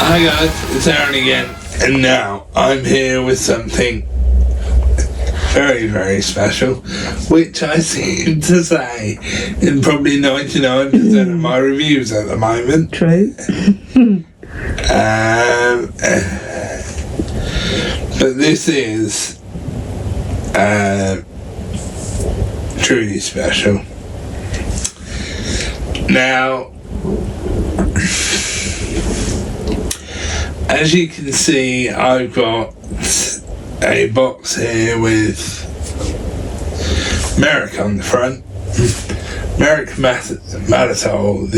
Hi guys, it's Arran again, and now I'm here with something very, very special, which I seem to say in probably 99% of my reviews at the moment. True. But this is truly special. Now, as you can see, I've got a box here with Merrick on the front. Merrick Mattertol,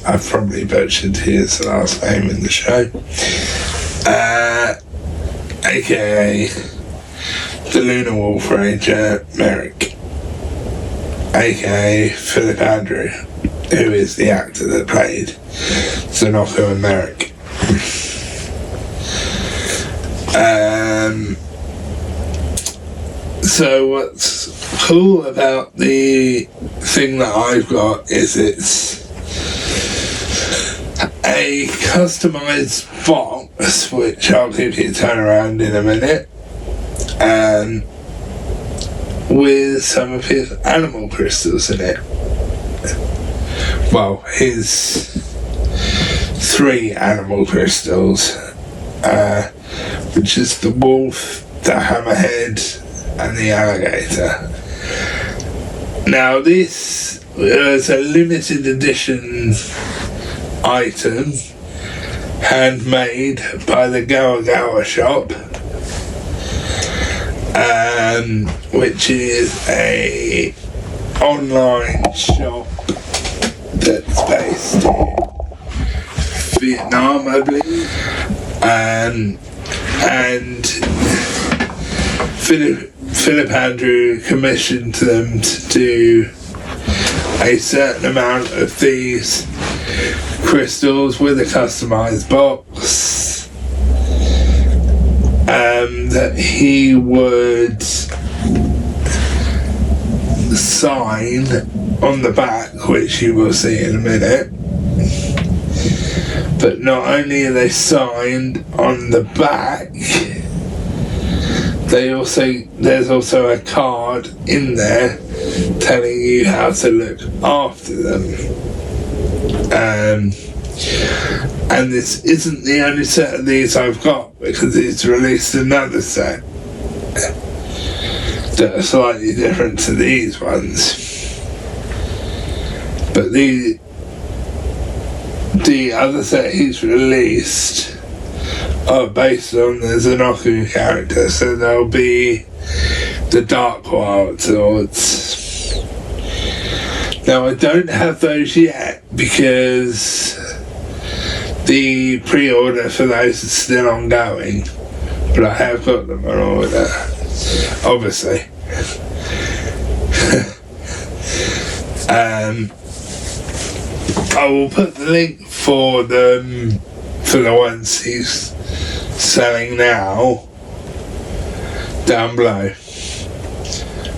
I've probably butchered his last name in the show, aka the Lunar Wolf Ranger Merrick, aka Phillip Andrew, who is the actor that played Zanoko and Merrick. So what's cool about the thing that I've got is it's a customized box, which I'll give you a turn around in a minute, with some of his animal crystals in it. Well, his 3 animal crystals, which is the wolf, the hammerhead, and the alligator. Now this is a limited edition item, handmade by the Gowa Gowa shop, which is a online shop that's based in Vietnam, I believe, and Phillip Andrew commissioned them to do a certain amount of these crystals with a customized box that he would sign on the back, which you will see in a minute. But not only are they signed on the back, there's also a card in there telling you how to look after them. And this isn't the only set of these I've got, because he's released another set that are slightly different to these ones. But the other set he's released are based on the Zanoko character, so there'll be the Dark Wild swords. Now I don't have those yet because the pre-order for those is still ongoing, but I have got them on order, obviously. I will put the link for them, for the ones he's selling now, down below.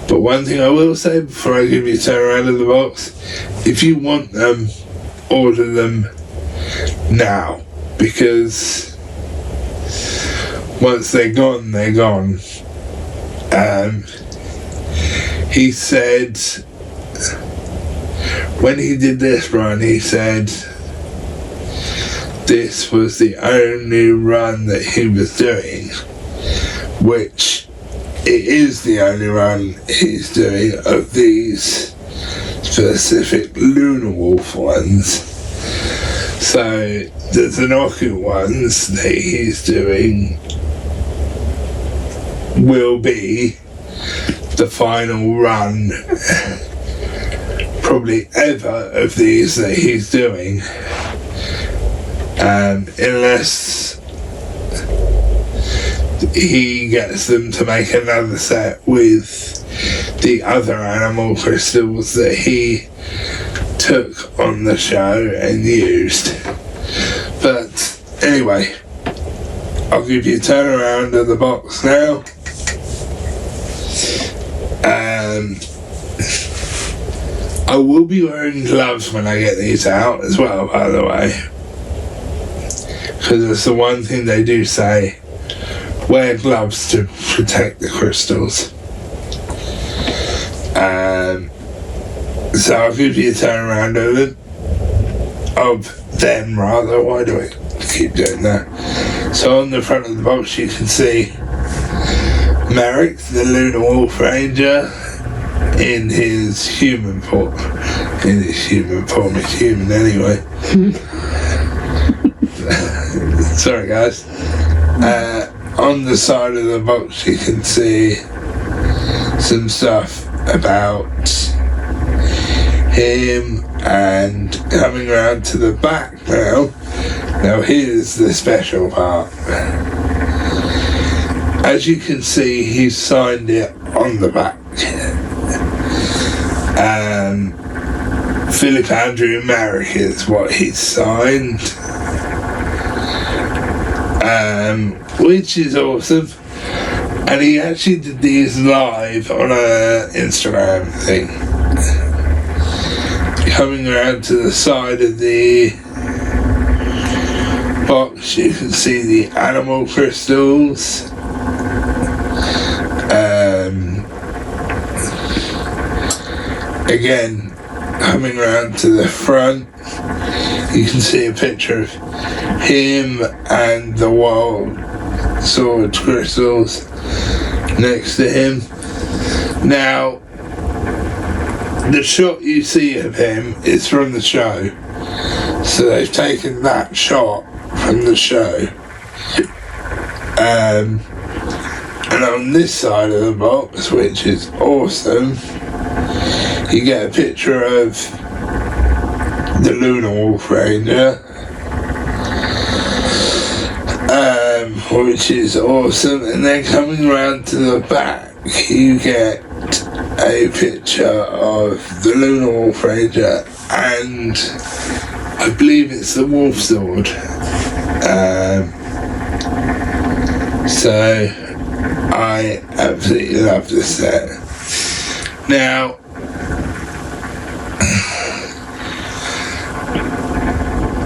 But one thing I will say before I give you a turn around of the box, if you want them, order them now, because once they're gone, they're gone. He said, when he did this run, he said this was the only run that he was doing, which it is the only run he's doing of these specific Lunar Wolf ones. So the Zanoko ones that he's doing will be the final run probably ever of these that he's doing, unless he gets them to make another set with the other animal crystals that he took on the show and used. But anyway, I'll give you a turn around of the box now. I will be wearing gloves when I get these out as well, by the way, because it's the one thing they do say, wear gloves to protect the crystals. So I'll give you a turnaround of them rather. Why do I keep doing that? So on the front of the box you can see Merrick, the Lunar Wolf Ranger, in his human form. He's human anyway. Sorry guys. On the side of the box you can see some stuff about him, and coming around to the back now. Now here's the special part. As you can see, he signed it on the back. Phillip Andrew Merrick is what he signed, which is awesome. And he actually did these live on a Instagram thing. Coming around to the side of the box, you can see the animal crystals. Again, coming around to the front, you can see a picture of him and the wild sword crystals next to him. Now, the shot you see of him is from the show, so they've taken that shot from the show. And on this side of the box, which is awesome, you get a picture of the Lunar Wolf Ranger, which is awesome. And then coming around to the back, you get a picture of the Lunar Wolf Ranger and I believe it's the Wolf Sword. So I absolutely love this set. Now,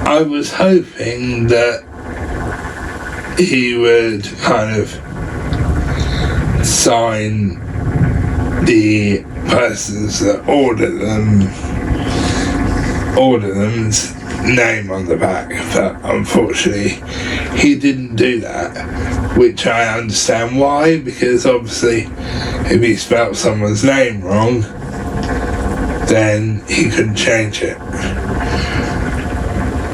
I was hoping that he would kind of sign the persons that ordered them's name on the back, but unfortunately he didn't do that, which I understand why, because obviously if he spelt someone's name wrong then he couldn't change it.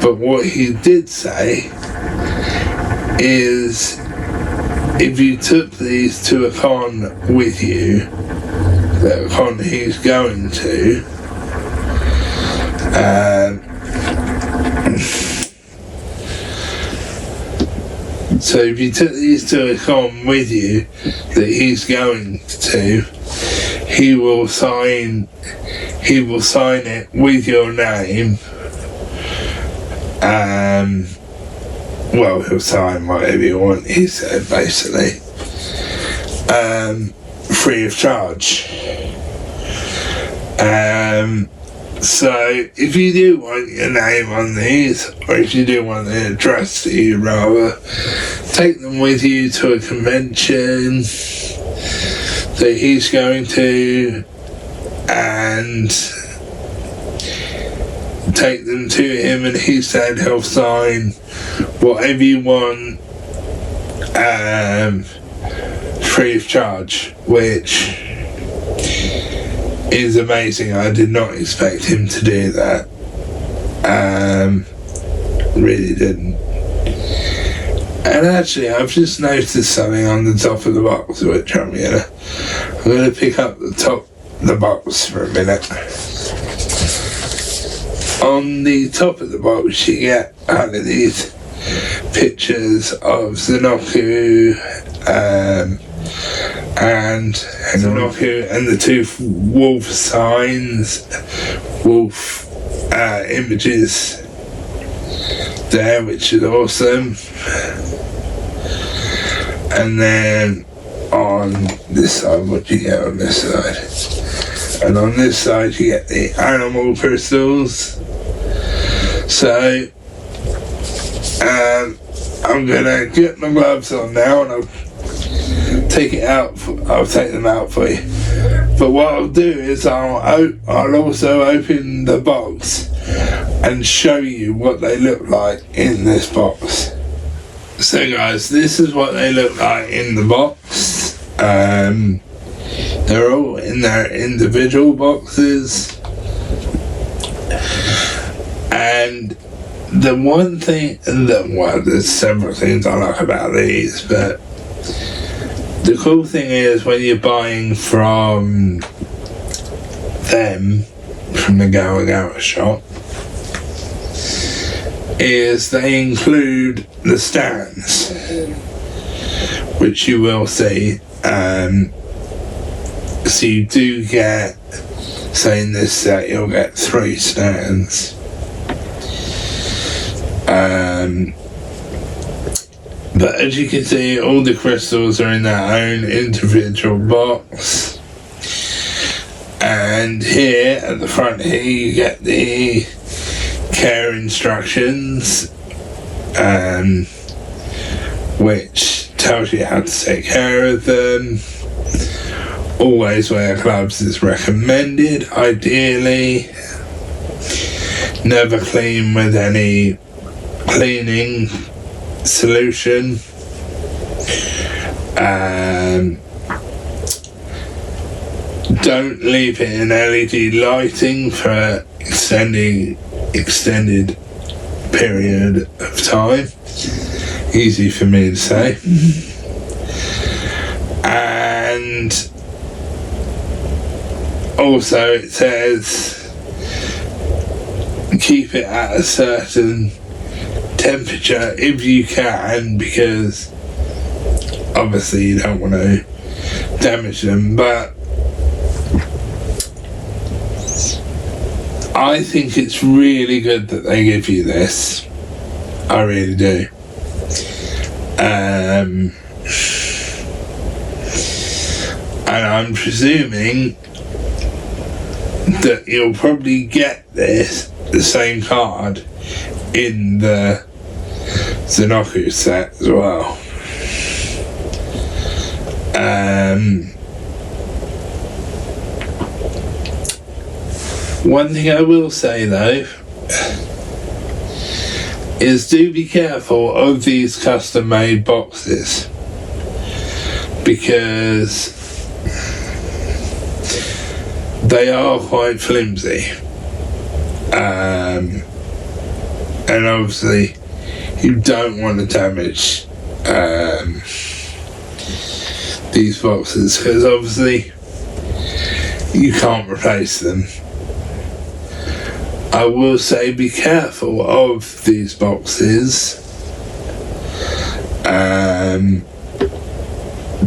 But what he did say is, if you took these to a con with you, the con he's going to, so if you took these to a con with you that he's going to, he will sign it with your name. Well, he'll sign whatever you want, he said, basically, free of charge. So if you do want your name on these, or if you do want it addressed to you rather, take them with you to a convention that he's going to, and take them to him, and he said he'll sign whatever you want free of charge, which is amazing. I did not expect him to do that. Really didn't. And actually, I've just noticed something on the top of the box, which I'm gonna pick up the box for a minute. On the top of the box, you get kind of these pictures of Zenoku and Zenoku and the two wolf signs, wolf images there, which is awesome. And then on this side, what do you get on this side? And on this side you get the animal crystals. So I'm gonna get my gloves on now and I'll take them out for you. But what I'll do is I'll also open the box and show you what they look like in this box. So guys, this is what they look like in the box. They're all in their individual boxes. And the one thing, there's several things I like about these, but the cool thing is when you're buying from them, from the Gower shop, is they include the stands, which you will see. So you do get, say in this set, you'll get 3 stands. But as you can see, all the crystals are in their own individual box. And here at the front here you get the care instructions, which tells you how to take care of them. Always wear gloves is recommended, ideally. Never clean with any cleaning solution. Don't leave it in LED lighting for extended period of time. Easy for me to say. And also it says keep it at a certain temperature if you can, because obviously you don't want to damage them, but I think it's really good that they give you this. I really do. And I'm presuming that you'll probably get the same card in the Zenoku set as well. One thing I will say though is do be careful of these custom made boxes, because they are quite flimsy, and obviously you don't want to damage these boxes, because obviously you can't replace them. I will say be careful of these boxes,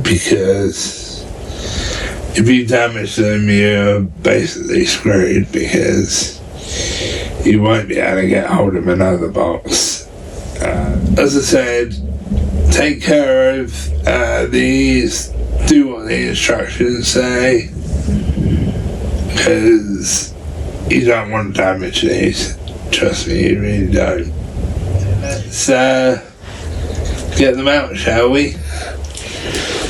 because if you damage them you're basically screwed, because you won't be able to get hold of another box. As I said, take care of these, do what the instructions say, because you don't want to damage these. Trust me, you really don't. Let's get them out, shall we?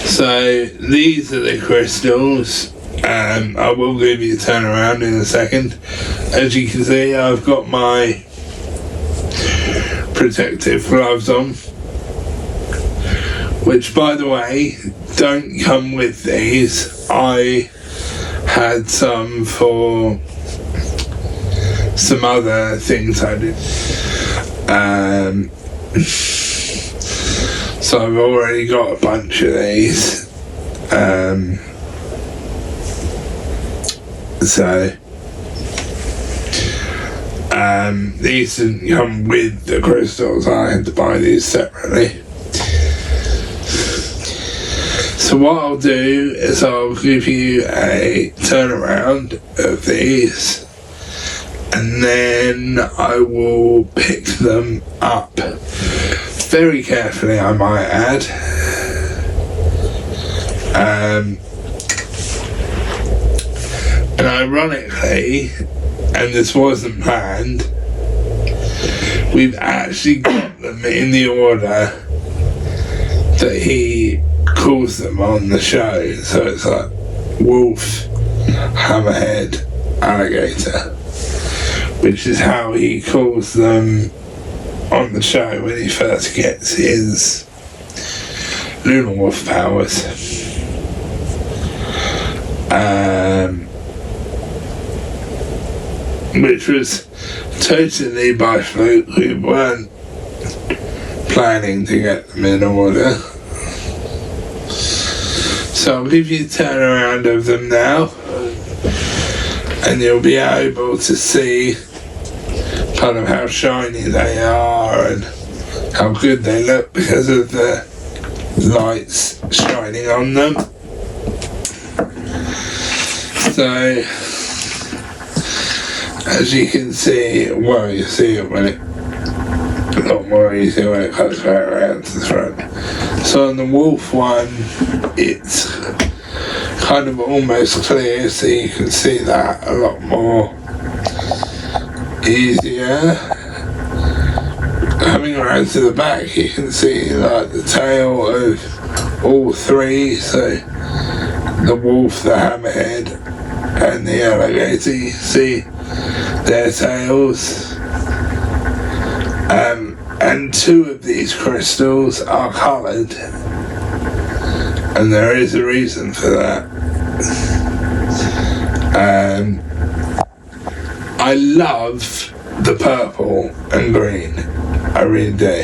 So these are the crystals. I will give you a turn around in a second. As you can see, I've got my protective gloves on, which by the way don't come with these. I had some for some other things I did. So I've already got a bunch of these. These didn't come with the crystals. I had to buy these separately. So what I'll do is I'll give you a turnaround of these, and then I will pick them up very carefully, I might add. And ironically, and this wasn't planned, we've actually got them in the order that he calls them on the show. So it's like wolf, hammerhead, alligator, which is how he calls them on the show when he first gets his lunar wolf powers. Which was totally by fluke. We weren't planning to get them in order. So I'll give you a turnaround of them now, and you'll be able to see kind of how shiny they are and how good they look because of the lights shining on them. So, as you can see, well, you see it when it a lot more easy when it comes back around to the front. So on the wolf one, it's kind of almost clear, so you can see that a lot more easier. Coming around to the back, you can see like the tail of all three, so the wolf, the hammerhead, and the alligator. You see their tails. And two of these crystals are coloured, and there is a reason for that. I love the purple and green, I really do.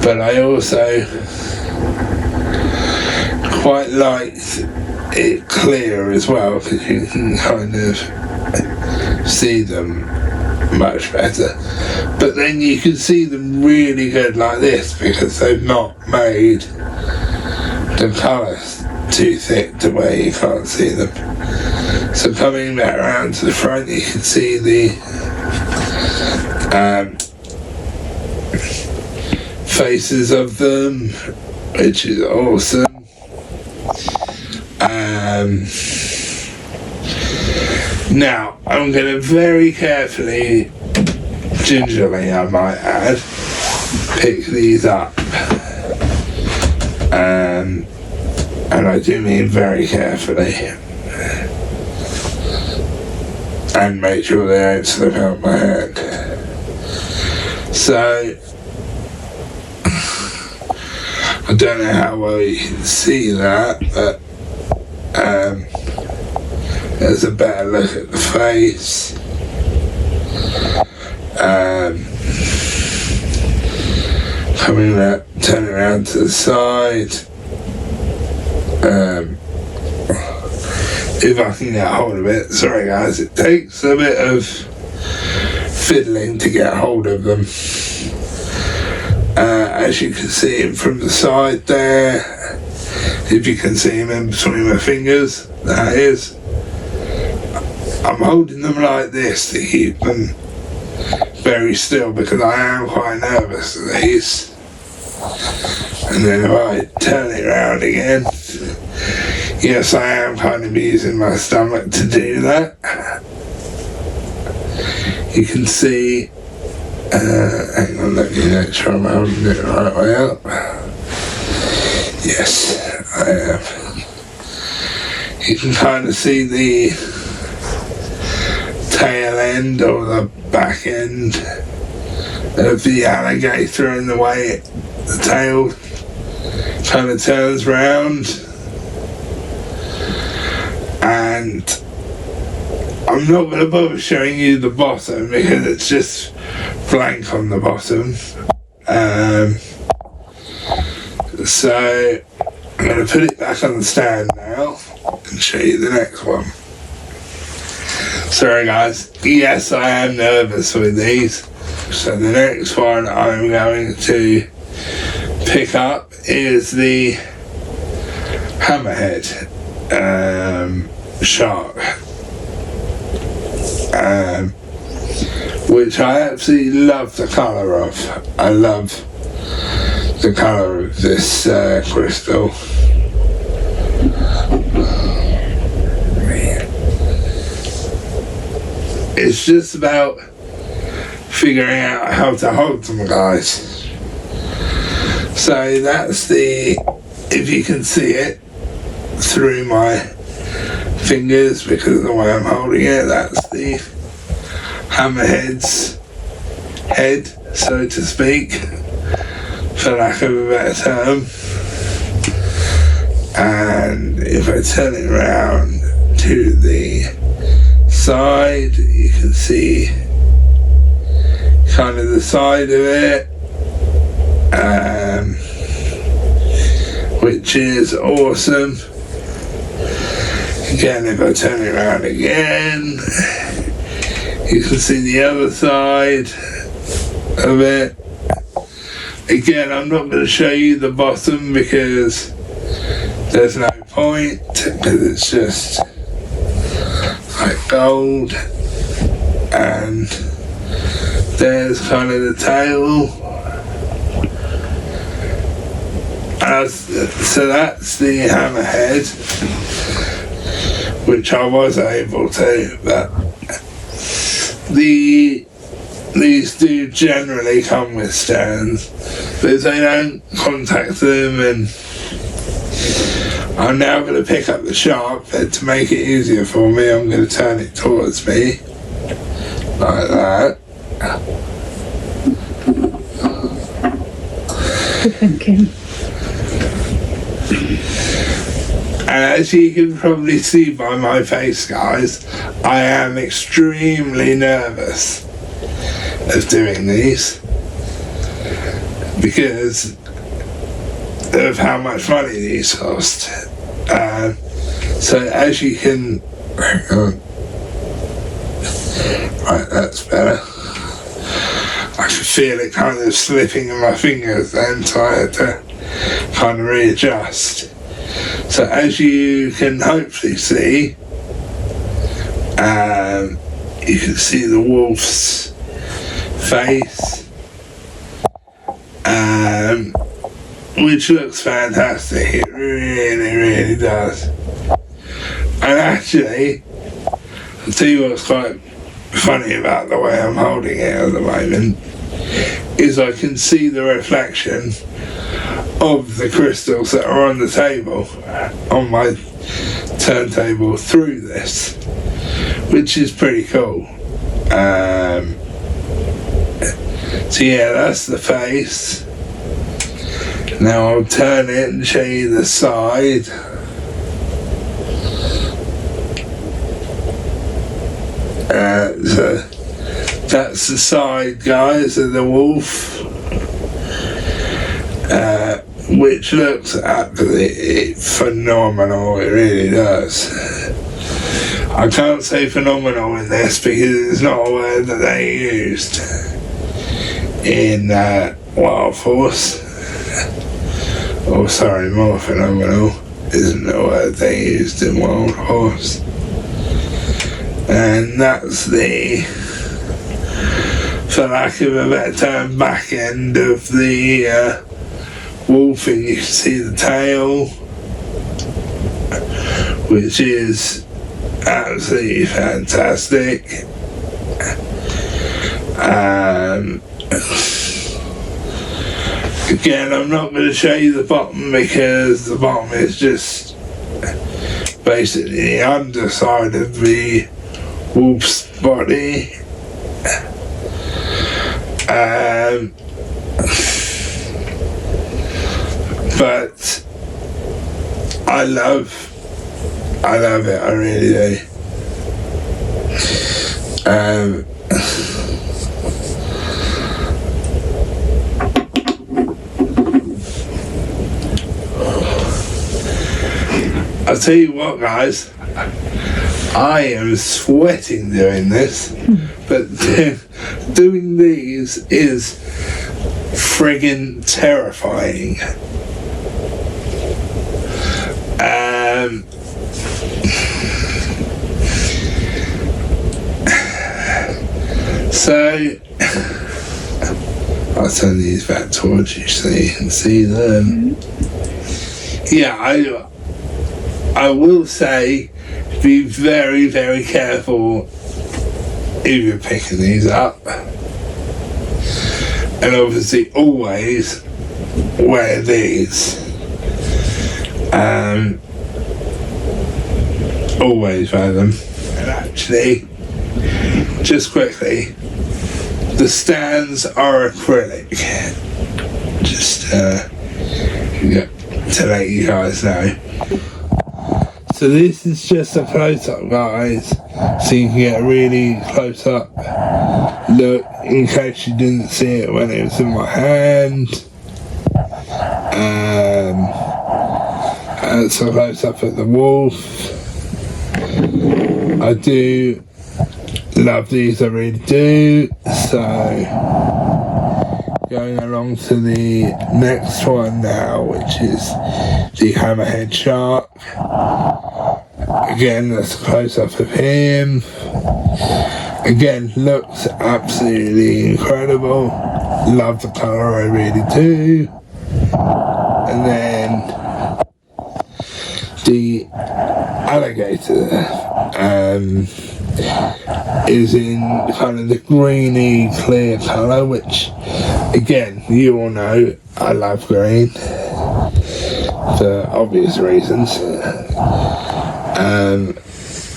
But I also quite like it clear as well, because you can kind of see them much better. But then you can see them really good like this because they've not made the colour too thick to where you can't see them. So coming back around to the front, you can see the faces of them, which is awesome. Now, I'm going to very carefully, gingerly I might add, pick these up. And I do mean very carefully. And make sure they don't slip out my hand. So, I don't know how well you can see that, but there's a better look at the face. Turning around to the side. If I can get hold of it. Sorry guys, it takes a bit of fiddling to get hold of them. As you can see him from the side there, if you can see him in between my fingers, that is. I'm holding them like this to keep them very still because I am quite nervous of these. And then if I turn it around again, yes, I am kind of using my stomach to do that. You can see, hang on, let me make sure I'm holding it the right way up. Yes, I am. You can kind of see the tail end or the back end of the alligator and the way the tail kind of turns round. And I'm not going to bother showing you the bottom because it's just blank on the bottom. So I'm going to put it back on the stand now and show you the next one. Sorry guys, yes I am nervous with these. So the next one I'm going to pick up is the hammerhead shark, which I absolutely love the colour of. I love the colour of this crystal. it's just about figuring out how to hold them, guys. So that's if you can see it through my fingers because of the way I'm holding it, that's the hammerhead's head, so to speak, for lack of a better term. And if I turn it around to the side, you can see kind of the side of it, which is awesome. Again, if I turn it around again, you can see the other side of it. Again, I'm not going to show you the bottom because there's no point, because it's just like gold. And there's kind of the tail. So that's the hammerhead, which I was able to, but these do generally come with stands, but if they don't, contact them. And I'm now going to pick up the shark, but to make it easier for me, I'm going to turn it towards me like that. Good thinking. And as you can probably see by my face, guys, I am extremely nervous of doing these because of how much money these cost. So as you can, right, that's better. I could feel it kind of slipping in my fingers then, so I had to kind of readjust. So as you can hopefully see, you can see the wolf's face, which looks fantastic. It really, really does. And actually, I'll tell you what's quite funny about the way I'm holding it at the moment is I can see the reflection of the crystals that are on the table, on my turntable, through this, which is pretty cool. So yeah, that's the face. Now I'll turn it and show you the side. So that's the side, guys, of the wolf, which looks absolutely phenomenal. It really does. I can't say phenomenal in this because it's not a word that they used in Wild Force. Oh, sorry, more phenomenal isn't a word they used in Wild Horse. And that's the, for lack of a better term, back end of the wolf, and you can see the tail, which is absolutely fantastic. Again, I'm not going to show you the bottom because the bottom is just basically the underside of the wolf's body. But I love it, I really do. I'll tell you what, guys, I am sweating doing this, but doing these is friggin' terrifying. So I'll turn these back towards you so you can see them. Yeah, I will say be very, very careful if you're picking these up. And obviously always wear these. Always wear them. And actually, just quickly, the stands are acrylic. Just to let you guys know. So this is just a close-up, guys, so you can get a really close-up look in case you didn't see it when it was in my hand. It's a close-up at the wolf. I do love these, I really do. So going along to the next one now, which is the hammerhead shark. Again, that's a close-up of him. Again, looks absolutely incredible. Love the colour, I really do. And then the alligator is in kind of the greeny clear colour, which again, you all know I love green for obvious reasons.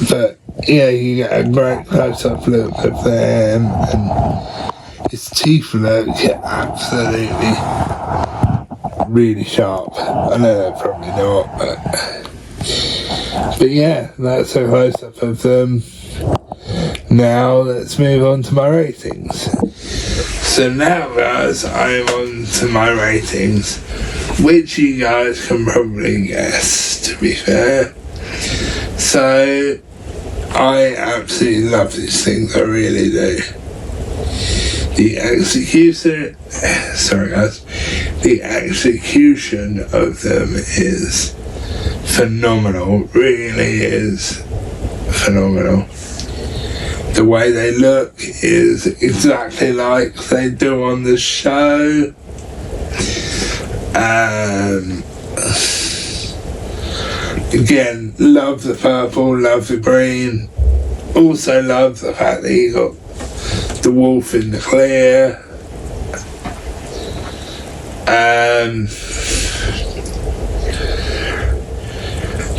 But yeah, you get a great close-up look of them, and his teeth look absolutely really sharp. I know they're probably not, but yeah, that's a close-up of them. Now let's move on to my ratings. So now, guys, I'm on to my ratings, which you guys can probably guess, to be fair. So I absolutely love these things, I really do. The execution of them is phenomenal, really is phenomenal. The way they look is exactly like they do on the show. Again, love the purple, love the green. Also love the fact that you got the wolf in the clear.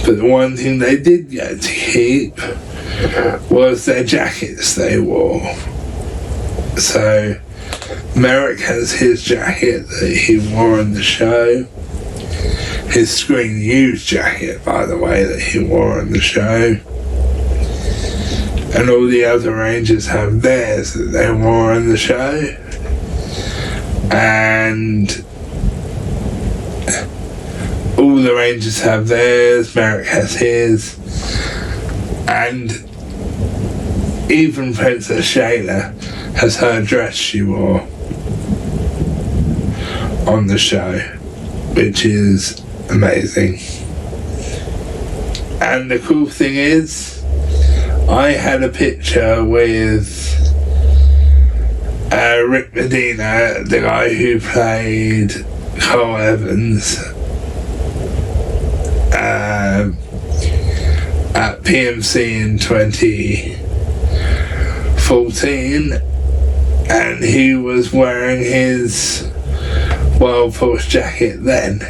But the one thing they did get to keep was their jackets they wore. So Merrick has his jacket that he wore on the show. His screen used jacket, by the way, that he wore on the show. And all the other Rangers have theirs that they wore on the show. And all the Rangers have theirs, Merrick has his. And even Princess Shayla has her dress she wore on the show, which is amazing. And the cool thing is, I had a picture with Rick Medina, the guy who played Carl Evans, at PMC in 2014, and he was wearing his Wild Force jacket then.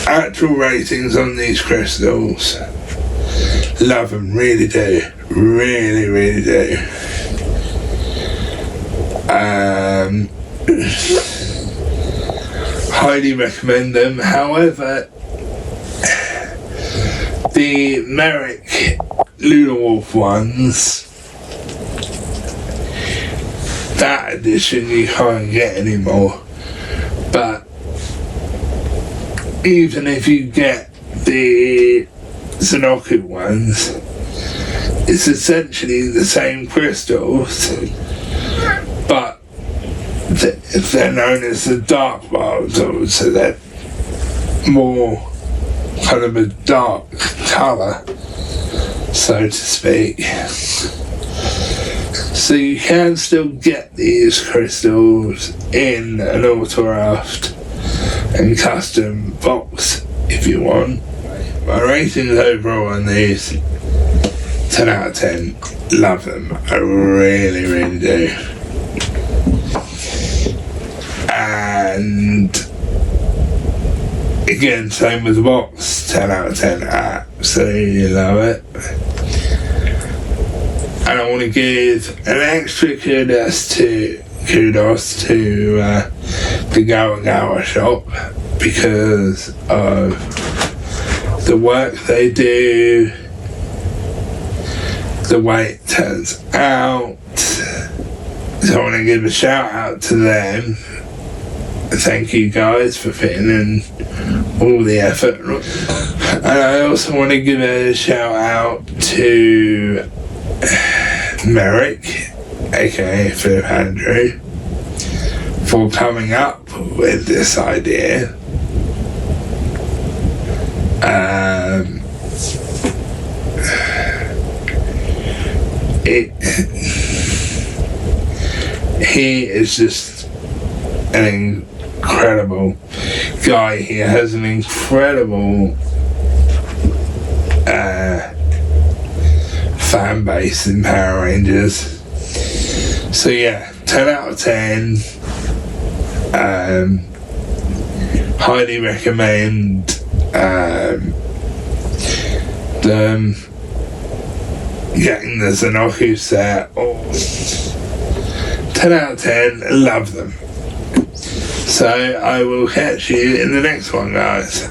Actual ratings on these crystals, love them, really do, really do. Highly recommend them. However, the Merrick Lunar Wolf ones, that edition you can't get anymore. But even if you get the Sanoku ones, it's essentially the same crystals, but they're known as the dark wilds, so they're more kind of a dark colour, so to speak. So you can still get these crystals in an autographed and custom box if you want. My ratings overall on these, 10 out of 10. Love them. I really, really do. And again, same with the box. 10 out of 10. Absolutely love it. And I want to give an extra kudos to the Gower shop because of the work they do, the way it turns out. So I want to give a shout out to them. Thank you guys for putting in all the effort. And I also want to give a shout out to Merrick, aka Phillip Andrew, for coming up with this idea. He is just an incredible guy. He has an incredible fan base in Power Rangers. So yeah, 10 out of 10. Highly recommend them getting the Zenoku set. 10 out of 10, love them. So I will catch you in the next one, guys.